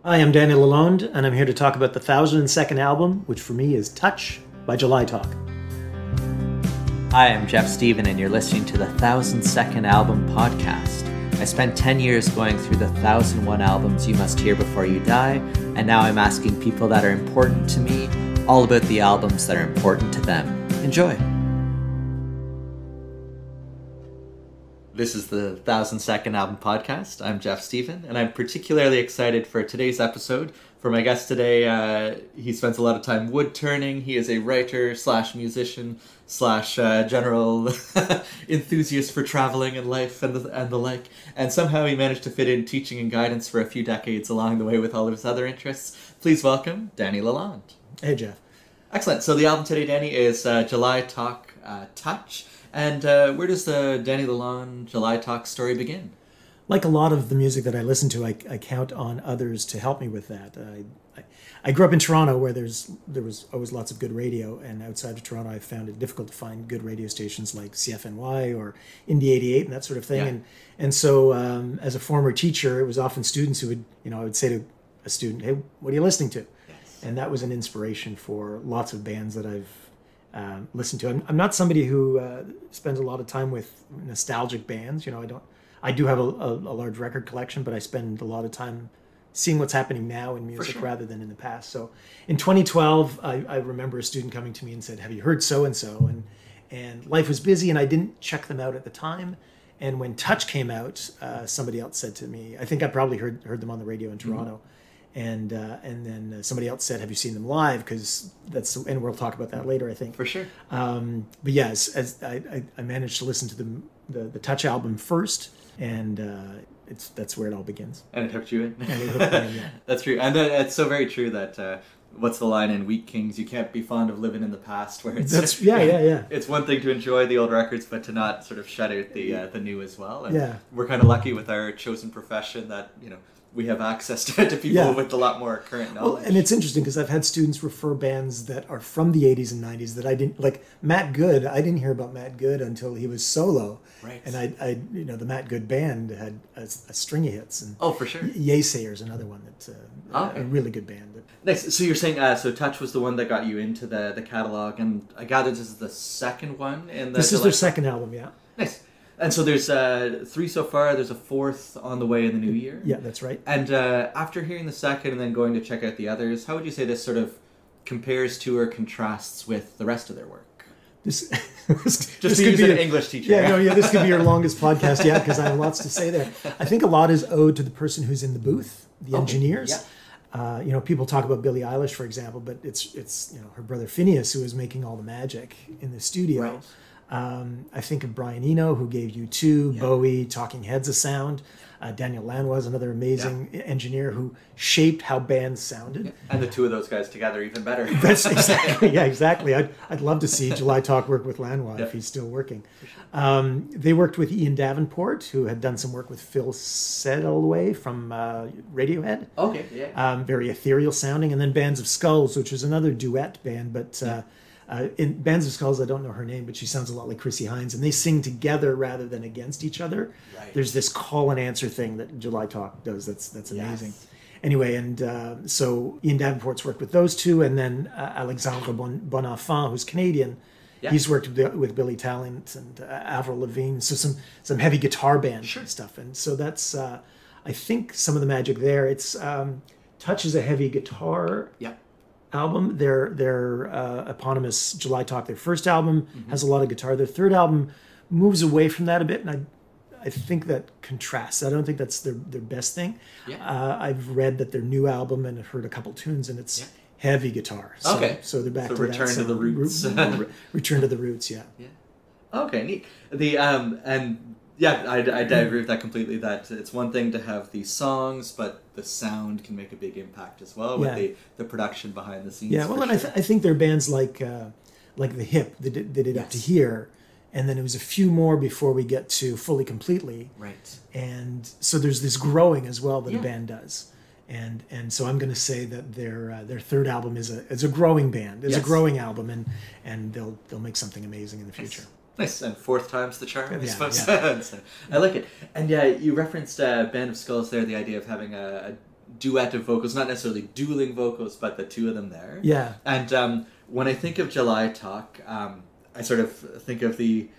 Hi, I'm Danny Lalonde, and I'm here to talk about the 1002nd album, which for me is Touch by July Talk. Hi, I'm Jeff Stephen, and you're listening to the 1002nd Album Podcast. I spent 10 years going through the 1001 albums you must hear before you die, and now I'm asking people that are important to me all about the albums that are important to them. Enjoy! This is the 1002nd Album Podcast. I'm Jeff Stephen, and I'm particularly excited for today's episode. For my guest today, he spends a lot of time wood turning. He is a writer slash musician slash general enthusiast for traveling and life and the like. And somehow he managed to fit in teaching and guidance for a few decades along the way with all of his other interests. Please welcome Danny Lalonde. Hey, Jeff. Excellent. So the album today, Danny, is July Talk Touch. And where does the Danny Lalonde July Talk story begin? Like a lot of the music that I listen to, I count on others to help me with that. I grew up in Toronto, where there was always lots of good radio, and outside of Toronto, I found it difficult to find good radio stations like CFNY or Indie 88 and that sort of thing. Yeah. And so, as a former teacher, it was often students who would, I would say to a student, "Hey, what are you listening to?" Yes. And that was an inspiration for lots of bands that I've listen to. I'm not somebody who spends a lot of time with nostalgic bands. I do have a large record collection, but I spend a lot of time seeing what's happening now in music rather than in the past. So in 2012, I remember a student coming to me and said, "Have you heard so-and-so?" And life was busy and I didn't check them out at the time. And when Touch came out, somebody else said to me, I think I probably heard them on the radio in Toronto. Mm-hmm. And then somebody else said, "Have you seen them live?" Because and we'll talk about that later, I think. For sure. But yes, as I managed to listen to the Touch album first, and that's where it all begins. And it hooked you in. And it hooked me in, yeah. That's true, and it's so very true that. What's the line in Wheat Kings? You can't be fond of living in the past. Where it's yeah. It's one thing to enjoy the old records, but to not sort of shut out the new as well. And yeah. We're kind of lucky with our chosen profession that we have access to people with a lot more current knowledge. Well, and it's interesting because I've had students refer bands that are from the 80s and 90s that I didn't, like Matt Good. I didn't hear about Matt Good until he was solo. Right. And I the Matt Good band had a string of hits. And oh, for sure. Yeasayer's another one that's a really good band. Nice. So you're saying, so Touch was the one that got you into the catalog, and I gather this is the second one in the... This is their second album, yeah. Nice. And so there's 3 so far. There's a 4th on the way in the new year. Yeah, that's right. And after hearing the second and then going to check out the others, how would you say this sort of compares to or contrasts with the rest of their work? This just to use an English teacher. Yeah, this could be your longest podcast yet because I have lots to say there. I think a lot is owed to the person who's in the booth, the engineers. Yeah. People talk about Billie Eilish, for example, but it's her brother Phineas who is making all the magic in the studio. Right. I think of Brian Eno, who gave U2, Bowie, Talking Heads a sound. Daniel Lanois, another amazing engineer who shaped how bands sounded. Yeah. And the two of those guys together, even better. That's exactly. I'd love to see July Talk work with Lanois if he's still working. They worked with Ian Davenport, who had done some work with Phil Sedleway from Radiohead. Okay, yeah. Very ethereal sounding. And then Bands of Skulls, which is another duet band, but... in Bands of Skulls, I don't know her name, but she sounds a lot like Chrissy Hines, and they sing together rather than against each other. Right. There's this call and answer thing that July Talk does. That's amazing. Yes. Anyway, and so Ian Davenport's worked with those two, and then Alexandre Bonenfant, who's Canadian. Yeah. He's worked with Billy Talent and Avril Lavigne, so some heavy guitar band stuff, and so that's I think some of the magic there. It's Touch is a heavy guitar. Yeah. Album, their eponymous July Talk, their first album has a lot of guitar. Their third album moves away from that a bit, and I think that contrasts. I don't think that's their best thing. Yeah. I've read that their new album and I've heard a couple tunes, and it's heavy guitar. So, so they're back to return that. To the roots. Return to the roots. Yeah. Okay, neat. I agree with that completely, that it's one thing to have these songs, but the sound can make a big impact as well with the production behind the scenes. Yeah, well, and I think there are bands like The Hip that did Up to Here, and then it was a few more before we get to Fully Completely. Right. And so there's this growing as well that a band does. And so I'm going to say that their third album is a growing band, a growing album, and they'll make something amazing in the future. Nice, and 4th time's the charm, I suppose. Yeah. So, I like it. And you referenced Band of Skulls there, the idea of having a duetted vocals, not necessarily dueling vocals, but the two of them there. Yeah. And when I think of July Talk, I sort of think of the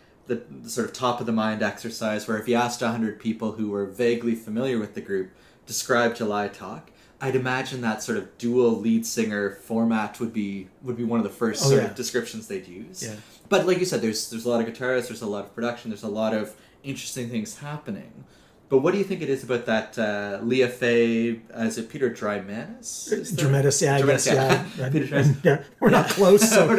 sort of top of the mind exercise where if you asked 100 people who were vaguely familiar with the group, describe July Talk, I'd imagine that sort of dual lead singer format would be one of the first of descriptions they'd use. Yeah. But like you said, there's a lot of guitars, there's a lot of production, there's a lot of interesting things happening. But what do you think it is about that Leah Faye, is it Peter Drymanis? Drymanis, yeah, I guess, yeah. Peter Drymanis. Yeah. We're not close, so...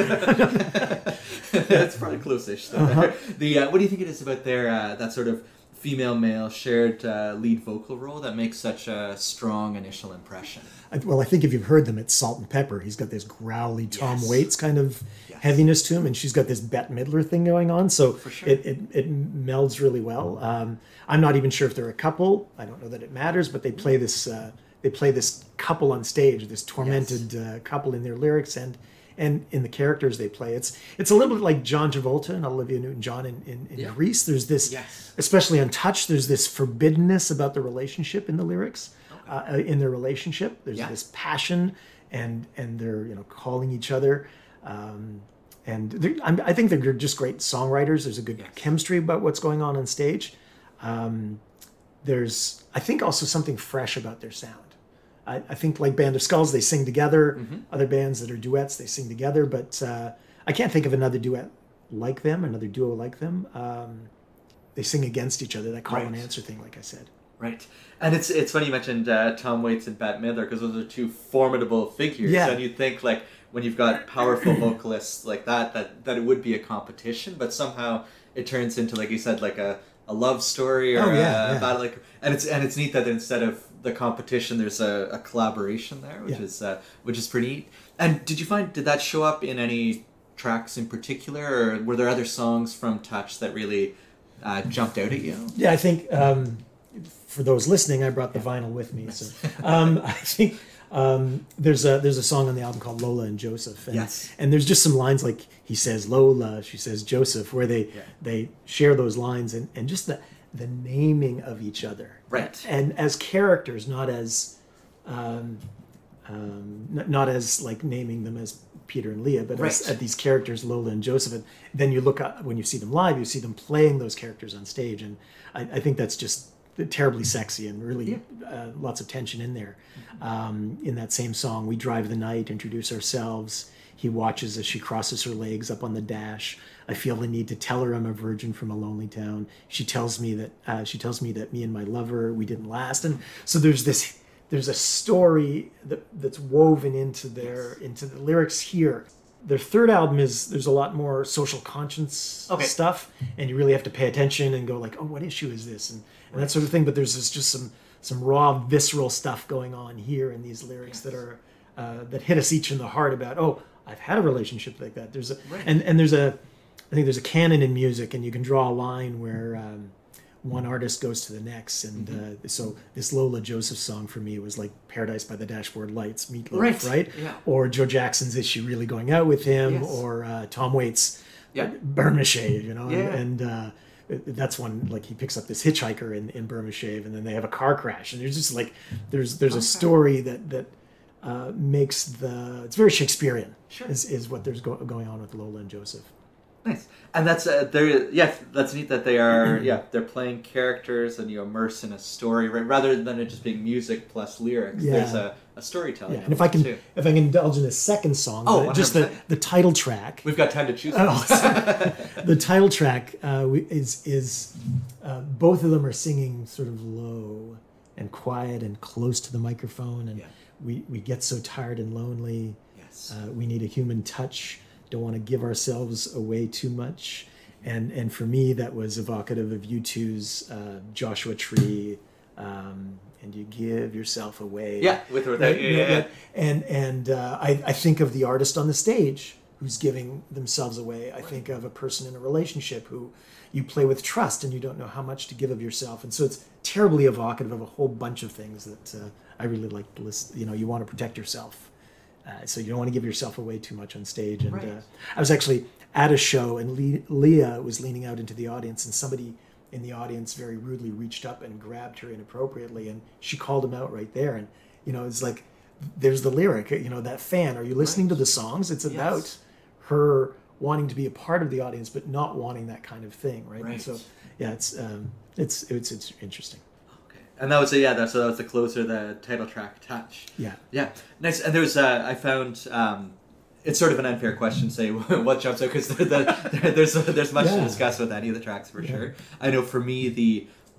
That's probably close-ish. What do you think it is about their, that sort of female-male shared lead vocal role that makes such a strong initial impression? Well, I think if you've heard them, it's Salt and Pepper. He's got this growly Tom Waits kind of heaviness to him, and she's got this Bette Midler thing going on. So For sure. it melds really well. I'm not even sure if they're a couple. I don't know that it matters, but they play this couple on stage, this tormented couple in their lyrics and in the characters they play. It's a little bit like John Travolta and Olivia Newton-John in Grease. There's this, especially on Touch, there's this forbiddenness about the relationship in the lyrics. In their relationship, there's this passion, and they're calling each other, and I think they're just great songwriters. There's a good chemistry about what's going on stage. There's, I think, also something fresh about their sound. I think like Band of Skulls, they sing together. Other bands that are duets, they sing together. But I can't think of another duet like them, another duo like them. They sing against each other. That call and answer thing, like I said. Right. And it's funny you mentioned Tom Waits and Bette Midler, because those are two formidable figures. Yeah. And you'd think, like, when you've got powerful vocalists like that it would be a competition, but somehow it turns into, like you said, like a love story or about, like, and it's neat that instead of the competition, there's a collaboration there, which is pretty neat. And did that show up in any tracks in particular, or were there other songs from Touch that really jumped out at you? Yeah, I think for those listening, I brought the vinyl with me. So I think there's a song on the album called Lola and Joseph, and there's just some lines like he says Lola, she says Joseph, where they share those lines and just the naming of each other, right? And as characters, not as not as like naming them as Peter and Leah, but as these characters, Lola and Joseph. And then you look up, when you see them live, you see them playing those characters on stage, and I think that's just terribly sexy and really lots of tension in there. In that same song, we drive the night, introduce ourselves. He watches as she crosses her legs up on the dash. I feel the need to tell her I'm a virgin from a lonely town. She tells me that me and my lover, we didn't last. And so there's a story that's woven into into the lyrics here. Their third album there's a lot more social conscience stuff, and you really have to pay attention and go like, oh, what issue is this, and that sort of thing. But there's just some raw, visceral stuff going on here in these lyrics that are that hit us each in the heart about, oh, I've had a relationship like that. There's I think there's a canon in music, and you can draw a line where one artist goes to the next, and so this Lola Joseph song for me was like Paradise by the Dashboard Lights, Meatloaf, right? Yeah. Or Joe Jackson's Is She Really Going Out With Him, or Tom Waits, Burn Mache, and that's when like he picks up this hitchhiker in Burn Mache, and then they have a car crash, and there's just like there's a story that makes it's very Shakespearean, is what there's going on with Lola and Joseph. Nice. And that's that's neat that they are they're playing characters and you immerse in a story, right? Rather than it just being music plus lyrics. There's a storytelling. And if I can indulge in a second song, just the title track. We've got time to choose. The title track is both of them are singing sort of low and quiet and close to the microphone, and we get so tired and lonely. Yes. We need a human touch. Don't want to give ourselves away too much, and for me that was evocative of U2's Joshua Tree, and you give yourself away. With or without. And I think of the artist on the stage who's giving themselves away. I think of a person in a relationship who you play with trust and you don't know how much to give of yourself, and so it's terribly evocative of a whole bunch of things that I really like to list. You want to protect yourself. So you don't want to give yourself away too much on stage. And I was actually at a show, and Leah was leaning out into the audience, and somebody in the audience very rudely reached up and grabbed her inappropriately, and she called him out right there. It's like there's the lyric, that fan. Are you listening to the songs? It's about Yes. her wanting to be a part of the audience, but not wanting that kind of thing, right? Right. And so, yeah, it's interesting. Okay. And that was that was the closer, the title track, Touch. Yeah. Yeah, nice. And there's I found it's sort of an unfair question to say what jumps out, because there's much to discuss with any of the tracks for sure. I know for me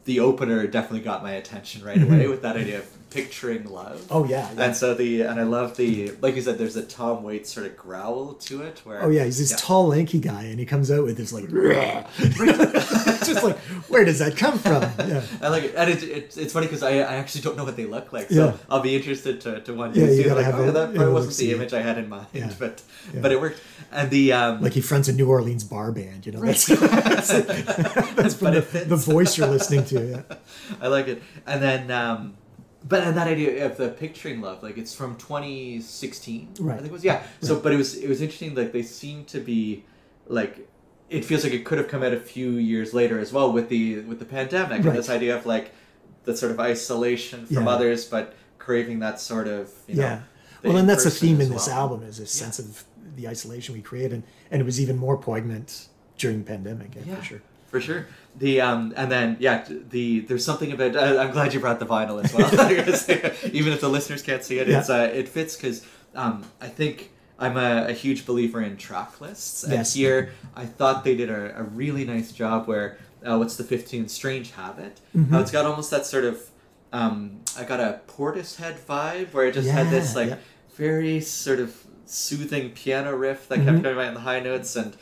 the opener definitely got my attention right away with that idea of picturing love. Oh yeah. And so and I love like you said, there's a Tom Waits sort of growl to it where he's this tall lanky guy, and he comes out with this like it's just like, where does that come from? Yeah. I like it. And it's funny because I actually don't know what they look like, so I'll be interested to one day see like, that probably wasn't the image I had in mind, but it worked. And the like he fronts a New Orleans bar band, that's from the voice you're listening to. Yeah. I like it. And then and that idea of the picturing love, like it's from 2016, right? I think it was, So, but it was interesting. Like they seem to be, like, it feels like it could have come out a few years later as well with the pandemic, and this idea of like the sort of isolation from others, but craving that sort of Well, and that's a theme in this album, is a sense of the isolation we create, and it was even more poignant during the pandemic. For sure. For sure. And then there's something about I'm glad you brought the vinyl as well. Even if the listeners can't see it, it fits because I think I'm a huge believer in track lists, and here I thought they did a really nice job where what's the 15 Strange Habit. It's got almost that sort of I got a Portishead vibe where it just had this very sort of soothing piano riff that kept coming out in the high notes, and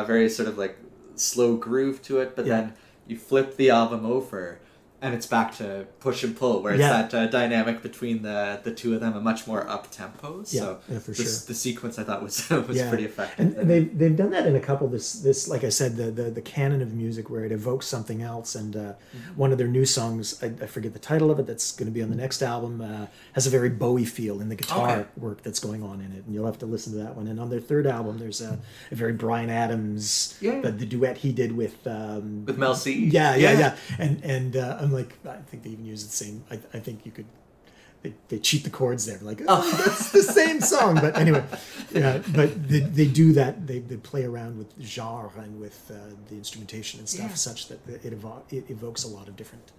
very sort of like slow groove to it, but then you flip the album over and it's back to push and pull, where it's that dynamic between the two of them, a much more up tempo. So for sure. The sequence I thought was pretty effective. And they've done that in a couple. This like I said, the canon of music where it evokes something else. And one of their new songs, I forget the title of it, that's going to be on the next album, has a very Bowie feel in the guitar work that's going on in it, and you'll have to listen to that one. And on their third album, there's a very Bryan Adams, the duet he did with Mel C. And I'm like, I think they even use the same. I think you could. They cheat the chords there, like that's the same song. But anyway, but they do that. They play around with genre and with the instrumentation and stuff, such that it evokes a lot of different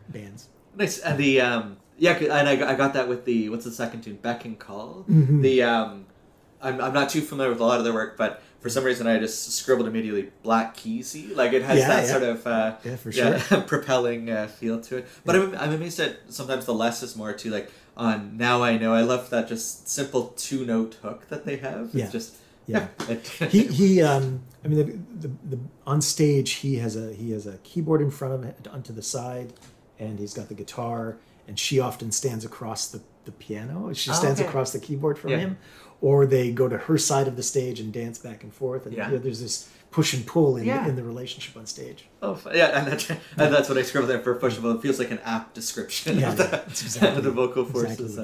bands. Nice. And and I got that with the what's the second tune, Beck and Call. The I'm not too familiar with a lot of their work, but for some reason I just scribbled immediately Black Keysy. Like it has that sort of propelling feel to it. But I'm amazed at sometimes the less is more too. Like on Now I Know, I love that just simple 2-note hook that they have. It's just he I mean the on stage he has a keyboard in front of him onto the side, and he's got the guitar, and she often stands across the piano. She stands across the keyboard from him, or they go to her side of the stage and dance back and forth, and there's this push and pull in the relationship on stage. Oh yeah, and that's what I scribbled there for push and pull. It feels like an apt description of the vocal forces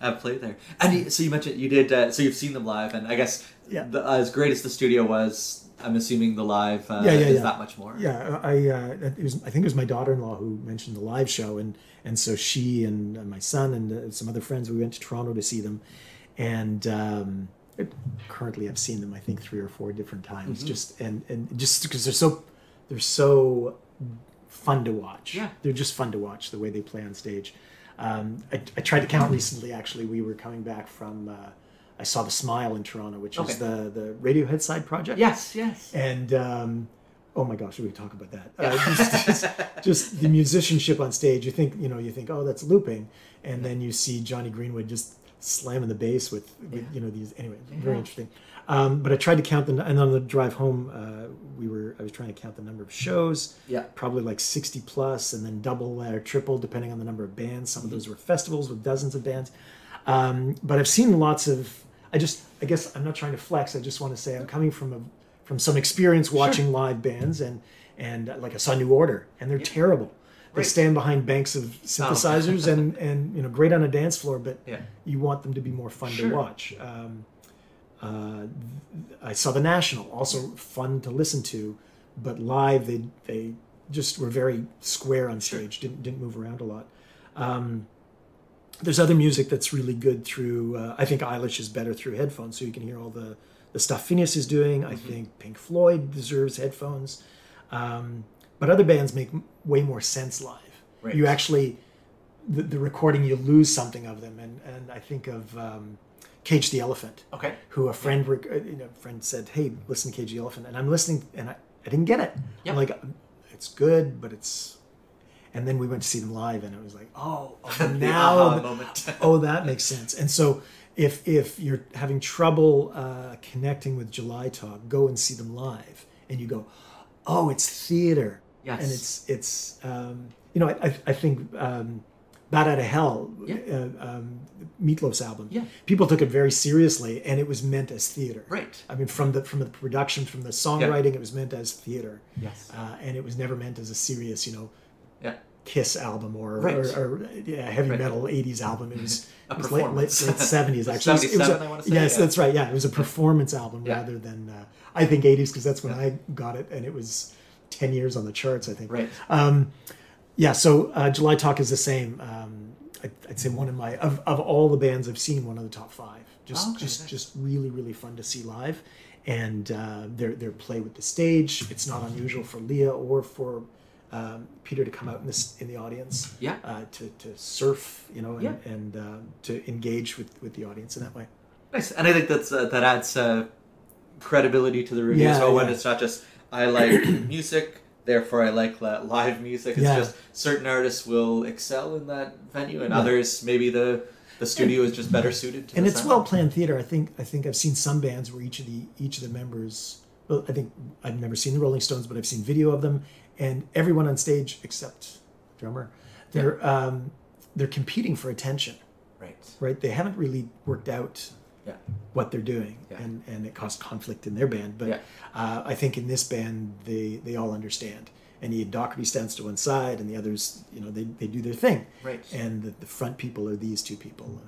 at play there. And so you mentioned you did. So you've seen them live, and I guess as great as the studio was, I'm assuming the live is that much more. Yeah, I think it was my daughter-in-law who mentioned the live show, and so she and my son and some other friends, we went to Toronto to see them, and currently I've seen them I think 3 or 4 different times, just because they're so fun to watch. They're just fun to watch the way they play on stage. I tried to count recently. Actually, we were coming back from. I saw the Smile in Toronto, which is the Radiohead side project. Yes. And oh my gosh, we can talk about that. Just the musicianship on stage. You think, oh, that's looping, and then you see Johnny Greenwood just slamming the bass with these. Anyway, very interesting. But I tried to count them, and on the drive home, I was trying to count the number of shows. Probably like 60 plus, and then double or triple depending on the number of bands. Some of those were festivals with dozens of bands. But I've seen lots of. I guess I'm not trying to flex. I just want to say I'm coming from some experience watching live bands, and like I saw New Order, and they're terrible. They stand behind banks of synthesizers and great on a dance floor, but you want them to be more fun to watch. I saw the National, also fun to listen to, but live they just were very square on stage. Didn't move around a lot. there's other music that's really good through. I think Eilish is better through headphones, so you can hear all the stuff Phineas is doing. I think Pink Floyd deserves headphones, but other bands make way more sense live. Right. You actually, the recording, you lose something of them, and I think of Cage the Elephant. Okay. Who a friend friend said, "Hey, listen to Cage the Elephant," and I'm listening, and I didn't get it. Yep. I'm like, it's good, but it's. And then we went to see them live, and it was like, oh now, moment. oh, that makes sense. And so, if you're having trouble connecting with July Talk, go and see them live, and you go, oh, it's theater. Yes. And it's I think Bat Out of Hell, Meatloaf's album. Yeah. People took it very seriously, and it was meant as theater. Right. I mean, from the production, from the songwriting, it was meant as theater. Yes. And it was never meant as a serious, Yeah. Kiss album or heavy Right. metal 80s album. It was, A it was late performance. 70s actually. 77, I want to say. Yes, that's right. Yeah, it was a performance album Yeah. rather than, I think 80s because that's when I got it, and it was 10 years on the charts, I think. Right. So July Talk is the same. I'd say one of my, of all the bands I've seen, one of the top 5. Just really, really fun to see live. And their play with the stage. It's not unusual for Leah or for Peter to come out in the audience, to surf, and to engage with the audience in that way. Nice, and I think that adds credibility to the review as well. When it's not just I like music, therefore I like live music. It's just certain artists will excel in that venue, and others maybe the studio is just better suited to. And it's sound. well planned theater. I think I've seen some bands where each of the members. Well, I think I've never seen the Rolling Stones, but I've seen video of them. And everyone on stage except drummer, they're competing for attention. Right. They haven't really worked out what they're doing, and it caused conflict in their band. But I think in this band they all understand. And Ian Doherty stands to one side, and the others, they do their thing. Right. And the front people are these two people.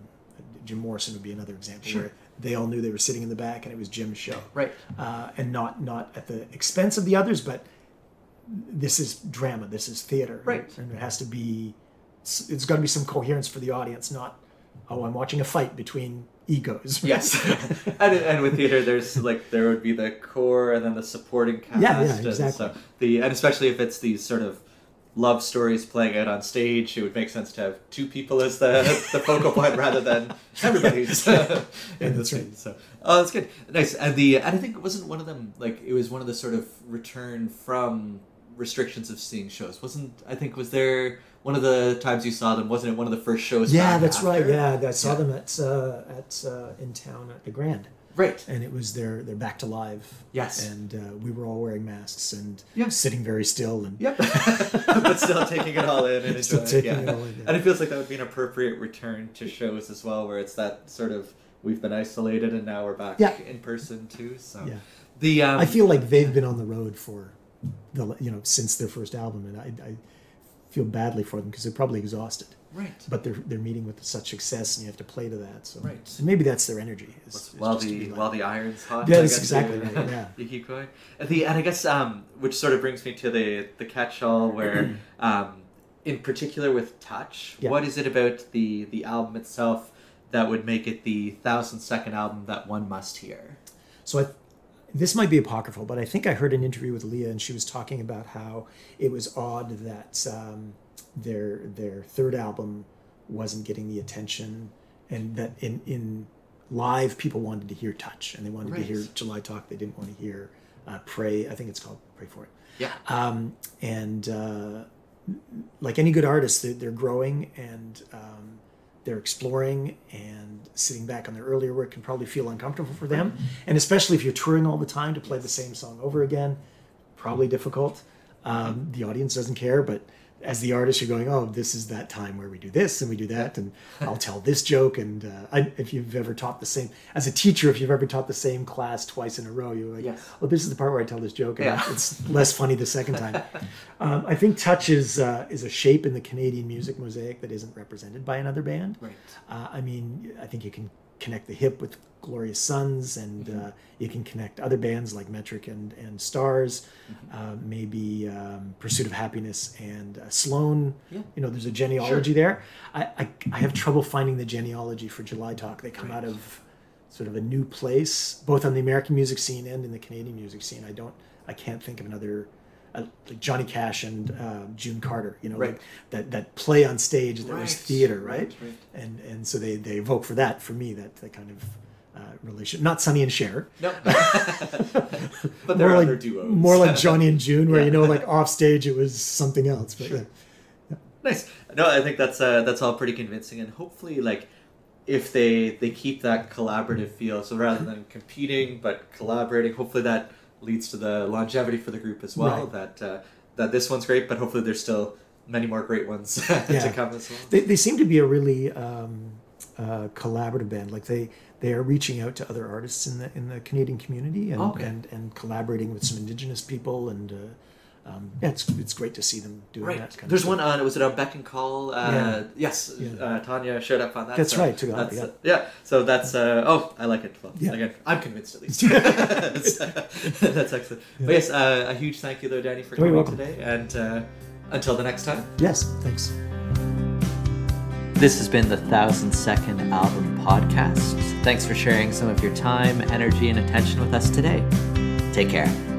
Jim Morrison would be another example Sure. where they all knew they were sitting in the back, and it was Jim's show. Right. And not at the expense of the others, but. This is drama. This is theater, right? And it has to be. It's got to be some coherence for the audience, not. Oh, I'm watching a fight between egos. Right? Yes, and with theater, there's there would be the core and then the supporting cast. Yeah, exactly. And so and especially if it's these sort of love stories playing out on stage, it would make sense to have two people as the focal point rather than everybody. That's right. So, that's good, nice. And I think it wasn't one of them. It was one of the sort of return from restrictions of seeing shows. Was there one of the times you saw them? Wasn't it one of the first shows? Yeah, that's after? Right. Yeah, I saw them at in town at the Grand. Right. And it was their back to live. Yes. And we were all wearing masks and sitting very still and but still taking it all in and enjoying it all in. Yeah. And it feels like that would be an appropriate return to shows as well, where it's that sort of we've been isolated and now we're back in person too. So I feel like they've been on the road for since their first album, and I feel badly for them because they're probably exhausted. Right. But they're meeting with such success, and you have to play to that. So right. And maybe that's their energy. While the iron's hot. Yeah, that's exactly right. Yeah. You keep going. And I guess which sort of brings me to the catch-all where, in particular with Touch, what is it about the album itself that would make it the 1,000-second album that one must hear? So this might be apocryphal, but I think I heard an interview with Leah, and she was talking about how it was odd that their third album wasn't getting the attention, and that in live people wanted to hear Touch, and they wanted to hear July Talk. They didn't want to hear Pray. I think it's called Pray for It. Yeah. Like any good artist, they're growing and they're exploring, and sitting back on their earlier work can probably feel uncomfortable for them. And especially if you're touring all the time, to play the same song over again, probably difficult. The audience doesn't care, but as the artist, you're going, oh, this is that time where we do this and we do that, and I'll tell this joke. And if you've ever taught as a teacher, if you've ever taught the same class twice in a row, you're like, well, this is the part where I tell this joke, and it's less funny the second time. I think Touch is a shape in the Canadian music mosaic that isn't represented by another band. Right. I mean, I think you can connect the hip with Glorious Sons, and you can connect other bands like Metric and Stars, maybe Pursuit of Happiness and Sloan. Yeah. There's a genealogy there. I have trouble finding the genealogy for July Talk. They come out of sort of a new place, both on the American music scene and in the Canadian music scene. I can't think of another, like Johnny Cash and June Carter, like that play on stage that was theater, right? And so they evoke for that, for me, that kind of relation. Not Sonny and Cher. No. But there are other duos. More like Johnny and June, where, like off stage it was something else. But sure. Nice. No, I think that's all pretty convincing, and hopefully, like, if they keep that collaborative feel, so rather than competing but collaborating, hopefully that leads to the longevity for the group as well. Right. That this one's great, but hopefully there's still many more great ones to come as well. They seem to be a really collaborative band. Like they are reaching out to other artists in the Canadian community and collaborating with some Indigenous people, and it's great to see them doing that kind There's of stuff. one on, was it on Beck and Call? Yes, Tanya showed up on that. That's so right. So that's I like it. Well, again, I'm convinced at least. That's excellent. Yeah. But yes, a huge thank you though, Danny, for coming today, and until the next time. Yes, thanks. This has been the 1000-Second Album Podcast. Thanks for sharing some of your time, energy, and attention with us today. Take care.